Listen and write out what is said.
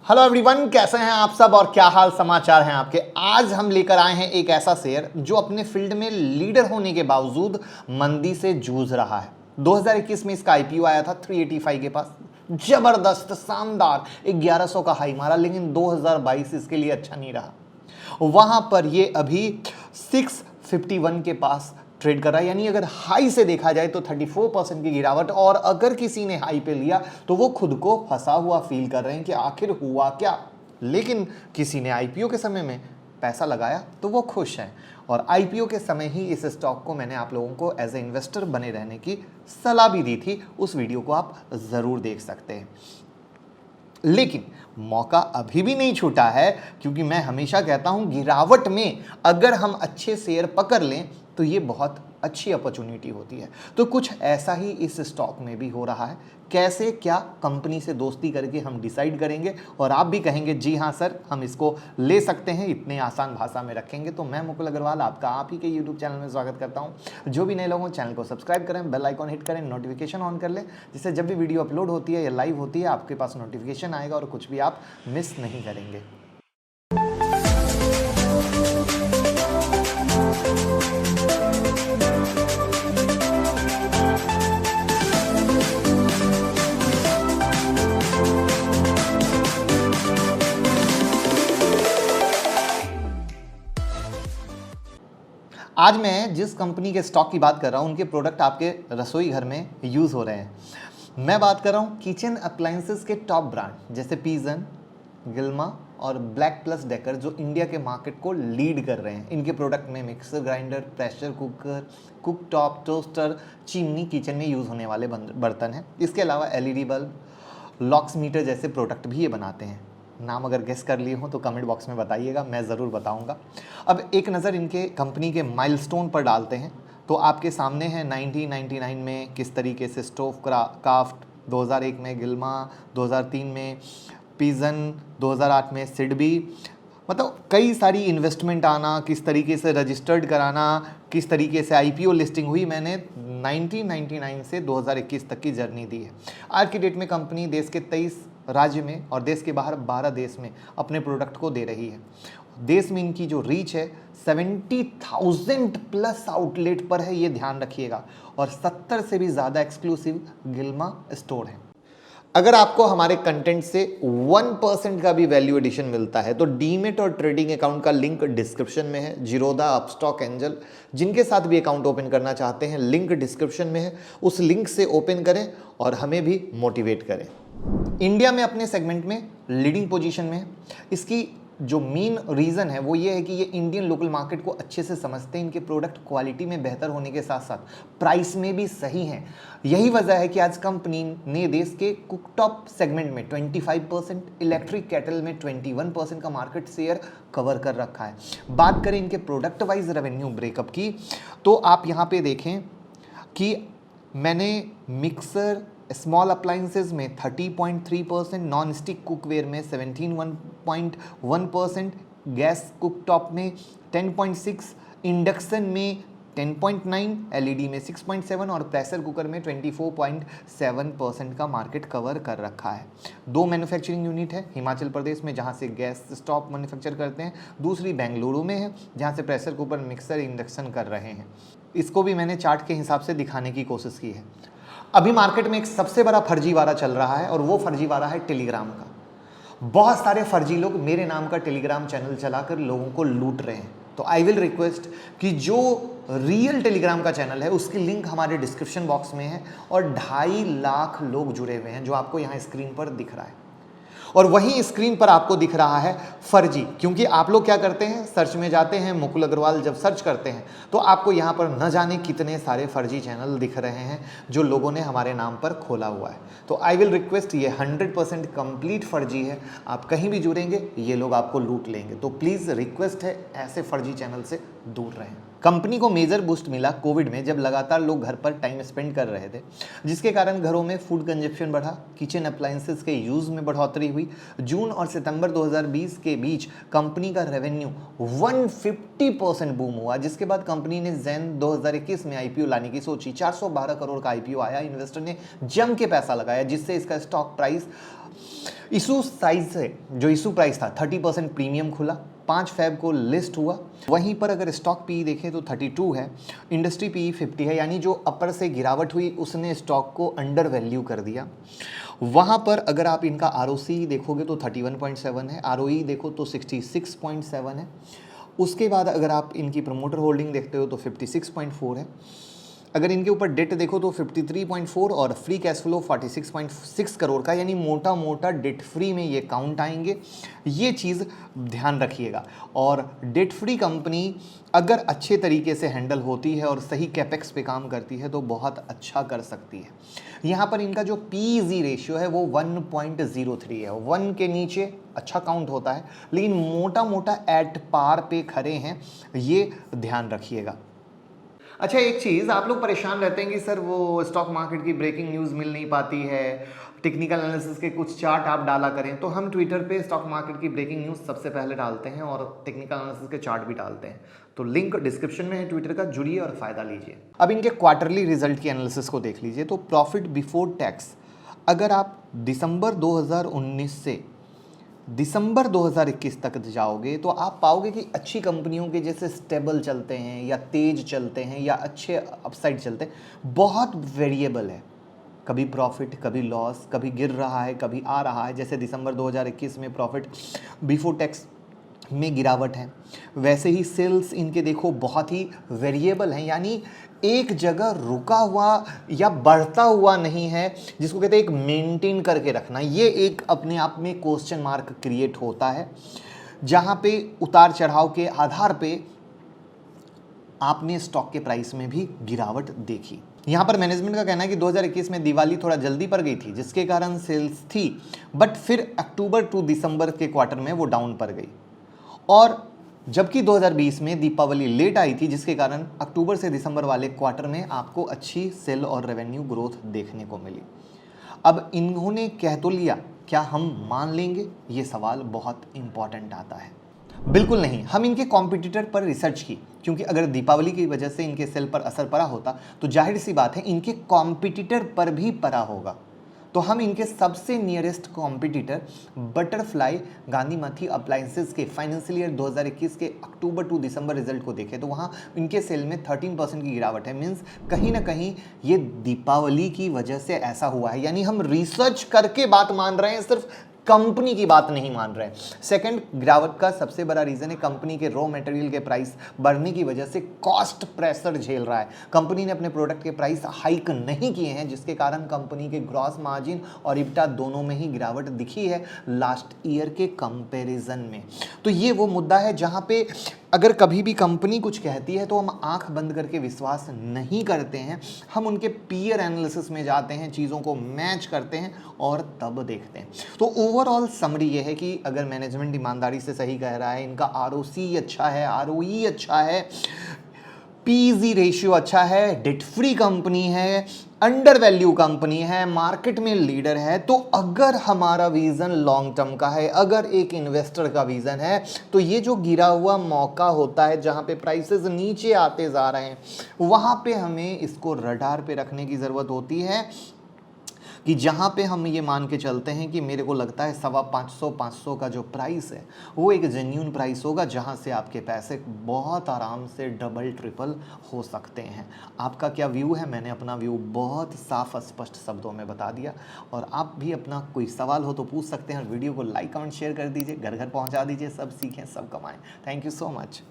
Hello everyone, कैसे हैं आप सब और क्या हाल समाचार हैं आपके। आज हम लेकर आए हैं एक ऐसा शेयर जो अपने फील्ड में लीडर होने के बावजूद मंदी से जूझ रहा है। 2021 में इसका आईपीओ आया था 385 के पास, जबरदस्त शानदार 1100 का हाई मारा, लेकिन 2022 इसके लिए अच्छा नहीं रहा। वहां पर ये अभी 651 के पास ट्रेड कर रहा है, यानी अगर हाई से देखा जाए तो 34% की गिरावट। और अगर किसी ने हाई पे लिया तो वो खुद को फंसा हुआ फील कर रहे हैं कि आखिर हुआ क्या। लेकिन किसी ने आईपीओ के समय में पैसा लगाया तो वो खुश हैं। और आईपीओ के समय ही इस स्टॉक को मैंने आप लोगों को एज ए इन्वेस्टर बने रहने की सलाह भी दी थी, उस वीडियो को आप ज़रूर देख सकते हैं। लेकिन मौका अभी भी नहीं छूटा है, क्योंकि मैं हमेशा कहता हूं गिरावट में अगर हम अच्छे शेयर पकड़ लें तो ये बहुत अच्छी अपॉर्चुनिटी होती है। तो कुछ ऐसा ही इस स्टॉक में भी हो रहा है। कैसे क्या कंपनी से दोस्ती करके हम डिसाइड करेंगे और आप भी कहेंगे जी हाँ सर हम इसको ले सकते हैं, इतने आसान भाषा में रखेंगे। तो मैं मुकुल अग्रवाल आपका आप ही के यूट्यूब चैनल में स्वागत करता हूं। जो भी नए लोग हो चैनल को सब्सक्राइब करें, बेल आइकॉन हिट करें, नोटिफिकेशन ऑन कर लें, जिससे जब भी वीडियो अपलोड होती है या लाइव होती है आपके पास नोटिफिकेशन आएगा और कुछ भी आप मिस नहीं करेंगे। आज मैं जिस कंपनी के स्टॉक की बात कर रहा हूँ उनके प्रोडक्ट आपके रसोई घर में यूज़ हो रहे हैं। मैं बात कर रहा हूँ किचन अप्लायंसेस के टॉप ब्रांड जैसे पिजन, गिल्मा और ब्लैक प्लस डेकर, जो इंडिया के मार्केट को लीड कर रहे हैं। इनके प्रोडक्ट में mixer grinder, pressure cooker, cook top, toaster, chimney kitchen में यूज़ होने वाले बर्तन हैं। इसके अलावा एलईडी बल्ब, लॉक्स मीटर जैसे प्रोडक्ट भी ये बनाते हैं। नाम अगर गेस कर लिए हो तो कमेंट बॉक्स में बताइएगा, मैं ज़रूर बताऊंगा। अब एक नज़र इनके कंपनी के माइलस्टोन पर डालते हैं तो आपके सामने है 1999 में किस तरीके से स्टोव क्राफ्ट, 2001 में गिल्मा, 2003 में पिजन, 2008 में सिडबी, मतलब कई सारी इन्वेस्टमेंट आना, किस तरीके से रजिस्टर्ड कराना, किस तरीके से आईपीओ लिस्टिंग हुई। मैंने 1999 से 2021 तक की जर्नी दी है। आज की डेट में कंपनी देश के 23 राज्य में और देश के बाहर 12 देश में अपने प्रोडक्ट को दे रही है। देश में इनकी जो रीच है 70,000 प्लस आउटलेट पर है, ये ध्यान रखिएगा। और 70 से भी ज़्यादा एक्सक्लूसिव गिल्मा स्टोर हैं। अगर आपको हमारे कंटेंट से 1% का भी वैल्यू एडिशन मिलता है तो डीमेट और ट्रेडिंग अकाउंट का लिंक डिस्क्रिप्शन में है। जीरोधा, अपस्टॉक, एंजल, जिनके साथ भी अकाउंट ओपन करना चाहते हैं लिंक डिस्क्रिप्शन में है। उस लिंक से ओपन करें और हमें भी मोटिवेट करें। इंडिया में अपने सेगमेंट में लीडिंग पोजीशन में है। इसकी जो मेन रीज़न है वो ये है कि ये इंडियन लोकल मार्केट को अच्छे से समझते हैं। इनके प्रोडक्ट क्वालिटी में बेहतर होने के साथ साथ प्राइस में भी सही हैं। यही वजह है कि आज कंपनी ने देश के कुकटॉप सेगमेंट में 25%, इलेक्ट्रिक केटल में 21% का मार्केट शेयर कवर कर रखा है। बात करें इनके प्रोडक्ट वाइज रेवेन्यू ब्रेकअप की तो आप यहाँ पे देखें कि मैंने मिक्सर स्मॉल अप्लाइंसेज में 30.3%, नॉन स्टिक कुकवेयर में 17.1%, गैस कुकटॉप में 10.6%, इंडक्शन में 10.9%, एलईडी में 6.7% और प्रेशर कुकर में 24.7% का मार्केट कवर कर रखा है। 2 मैन्युफैक्चरिंग यूनिट है हिमाचल प्रदेश में जहां से गैस स्टोव मैन्युफैक्चर करते हैं, दूसरी बेंगलुरु में है जहां से प्रेशर कुकर, मिक्सर, इंडक्शन कर रहे हैं। इसको भी मैंने चार्ट के हिसाब से दिखाने की कोशिश की है। अभी मार्केट में एक सबसे बड़ा फर्जीवाड़ा चल रहा है और वो फर्जीवाड़ा है टेलीग्राम का। बहुत सारे फर्जी लोग मेरे नाम का टेलीग्राम चैनल चलाकर लोगों को लूट रहे हैं। तो आई विल रिक्वेस्ट कि जो रियल टेलीग्राम का चैनल है उसकी लिंक हमारे डिस्क्रिप्शन बॉक्स में है और 2.5 लाख लोग जुड़े हुए हैं, जो आपको यहाँ स्क्रीन पर दिख रहा है। और वहीं स्क्रीन पर आपको दिख रहा है फर्जी, क्योंकि आप लोग क्या करते हैं, सर्च में जाते हैं, मुकुल अग्रवाल जब सर्च करते हैं तो आपको यहाँ पर न जाने कितने सारे फर्जी चैनल दिख रहे हैं जो लोगों ने हमारे नाम पर खोला हुआ है। तो आई विल रिक्वेस्ट, ये 100% कंप्लीट फर्जी है। आप कहीं भी जुड़ेंगे ये लोग आपको लूट लेंगे। तो प्लीज़ रिक्वेस्ट है ऐसे फर्जी चैनल से दूर रहें। कंपनी को मेजर बूस्ट मिला कोविड में, जब लगातार लोग घर पर टाइम स्पेंड कर रहे थे, जिसके कारण घरों में फूड कंजप्शन बढ़ा, किचन अप्लायंसेस के यूज़ में बढ़ोतरी हुई। जून और सितंबर 2020 के बीच कंपनी का रेवेन्यू 150% बूम हुआ, जिसके बाद कंपनी ने जैन 2021 में आईपीओ लाने की सोची। 412 करोड़ का आईपीओ आया, इन्वेस्टर ने जम के पैसा लगाया, जिससे इसका स्टॉक प्राइस इशू साइज से जो इशू प्राइस था 30% प्रीमियम खुला, 5 फेब को लिस्ट हुआ। वहीं पर अगर स्टॉक पी देखें तो 32 है, इंडस्ट्री पी 50 है, यानी जो अपर से गिरावट हुई उसने स्टॉक को अंडर वैल्यू कर दिया। वहाँ पर अगर आप इनका आरओसी देखोगे तो 31.7 है, आरओई देखो तो 66.7 है। उसके बाद अगर आप इनकी प्रमोटर होल्डिंग देखते हो तो 56.4 है। अगर इनके ऊपर डेट देखो तो 53.4 और फ्री कैश फ्लो 46.6 करोड़ का, यानी मोटा मोटा डेट फ्री में ये काउंट आएंगे। ये चीज़ ध्यान रखिएगा। और डेट फ्री कंपनी अगर अच्छे तरीके से हैंडल होती है और सही कैपेक्स पे काम करती है तो बहुत अच्छा कर सकती है। यहाँ पर इनका जो पीजी रेशियो है वो 1.03 है, 1 के नीचे अच्छा काउंट होता है, लेकिन मोटा मोटा एट पार पे खड़े हैं, ये ध्यान रखिएगा। अच्छा, एक चीज़ आप लोग परेशान रहते हैं कि सर वो स्टॉक मार्केट की ब्रेकिंग न्यूज़ मिल नहीं पाती है, टेक्निकल एनालिसिस के कुछ चार्ट आप डाला करें। तो हम ट्विटर पे स्टॉक मार्केट की ब्रेकिंग न्यूज़ सबसे पहले डालते हैं और टेक्निकल एनालिसिस के चार्ट भी डालते हैं। तो लिंक डिस्क्रिप्शन में है ट्विटर का, जुड़िए और फ़ायदा लीजिए। अब इनके क्वार्टरली रिजल्ट की एनालिसिस को देख लीजिए। तो प्रॉफिट बिफोर टैक्स अगर आप दिसंबर 2019 से दिसंबर 2021 तक जाओगे तो आप पाओगे कि अच्छी कंपनियों के जैसे स्टेबल चलते हैं या तेज चलते हैं या अच्छे अपसाइड चलते हैं, बहुत वेरिएबल है। कभी प्रॉफिट, कभी लॉस, कभी गिर रहा है, कभी आ रहा है। जैसे दिसंबर 2021 में प्रॉफिट बिफोर टैक्स में गिरावट है, वैसे ही सेल्स इनके देखो बहुत ही वेरिएबल हैं, यानी एक जगह रुका हुआ या बढ़ता हुआ नहीं है, जिसको कहते हैं एक मेंटेन करके रखना। ये एक अपने आप में क्वेश्चन मार्क क्रिएट होता है, जहां पे उतार चढ़ाव के आधार पे आपने स्टॉक के प्राइस में भी गिरावट देखी। यहाँ पर मैनेजमेंट का कहना है कि 2021 में दिवाली थोड़ा जल्दी पड़ गई थी, जिसके कारण सेल्स थी, बट फिर अक्टूबर टू दिसंबर के क्वार्टर में वो डाउन पड़ गई। और जबकि 2020 में दीपावली लेट आई थी, जिसके कारण अक्टूबर से दिसंबर वाले क्वार्टर में आपको अच्छी सेल और रेवेन्यू ग्रोथ देखने को मिली। अब इन्होंने कह तो लिया, क्या हम मान लेंगे? ये सवाल बहुत इंपॉर्टेंट आता है। बिल्कुल नहीं। हम इनके कॉम्पिटिटर पर रिसर्च की, क्योंकि अगर दीपावली की वजह से इनके सेल पर असर पड़ा होता तो जाहिर सी बात है इनके कॉम्पिटिटर पर भी पड़ा होगा। तो हम इनके सबसे नियरेस्ट कॉम्पिटिटर बटरफ्लाई गांधीमती अप्लायंसेस के फाइनेंशियल ईयर 2021 के अक्टूबर टू दिसंबर रिजल्ट को देखें तो वहाँ इनके सेल में 13% की गिरावट है। मीन्स कहीं ना कहीं ये दीपावली की वजह से ऐसा हुआ है, यानी हम रिसर्च करके बात मान रहे हैं, सिर्फ कंपनी की बात नहीं मान रहे हैं। सेकंड, गिरावट का सबसे बड़ा रीजन है कंपनी के रॉ मटेरियल के प्राइस बढ़ने की वजह से कॉस्ट प्रेशर झेल रहा है। कंपनी ने अपने प्रोडक्ट के प्राइस हाइक नहीं किए हैं, जिसके कारण कंपनी के ग्रॉस मार्जिन और इब्टा दोनों में ही गिरावट दिखी है लास्ट ईयर के कंपैरिजन में। तो ये वो मुद्दा है जहां पे अगर कभी भी कंपनी कुछ कहती है तो हम आंख बंद करके विश्वास नहीं करते हैं, हम उनके पीयर एनालिसिस में जाते हैं, चीज़ों को मैच करते हैं और तब देखते हैं। तो ओवरऑल समरी ये है कि अगर मैनेजमेंट ईमानदारी से सही कह रहा है, इनका आरओसी अच्छा है, आरओई अच्छा है, पीजी रेशियो अच्छा है, डेट फ्री कंपनी है, अंडर वैल्यू कंपनी है, मार्केट में लीडर है, तो अगर हमारा विजन लॉन्ग टर्म का है, अगर एक इन्वेस्टर का विजन है, तो ये जो गिरा हुआ मौका होता है जहां पे प्राइसेस नीचे आते जा रहे हैं, वहां पे हमें इसको रडार पे रखने की ज़रूरत होती है कि जहाँ पे हम ये मान के चलते हैं कि मेरे को लगता है 550 का जो प्राइस है वो एक जेन्यून प्राइस होगा, जहाँ से आपके पैसे बहुत आराम से डबल ट्रिपल हो सकते हैं। आपका क्या व्यू है? मैंने अपना व्यू बहुत साफ स्पष्ट शब्दों में बता दिया, और आप भी अपना कोई सवाल हो तो पूछ सकते हैं। वीडियो को लाइक कमेंट शेयर कर दीजिए, घर घर पहुँचा दीजिए। सब सीखें, सब कमाएँ। Thank you so much.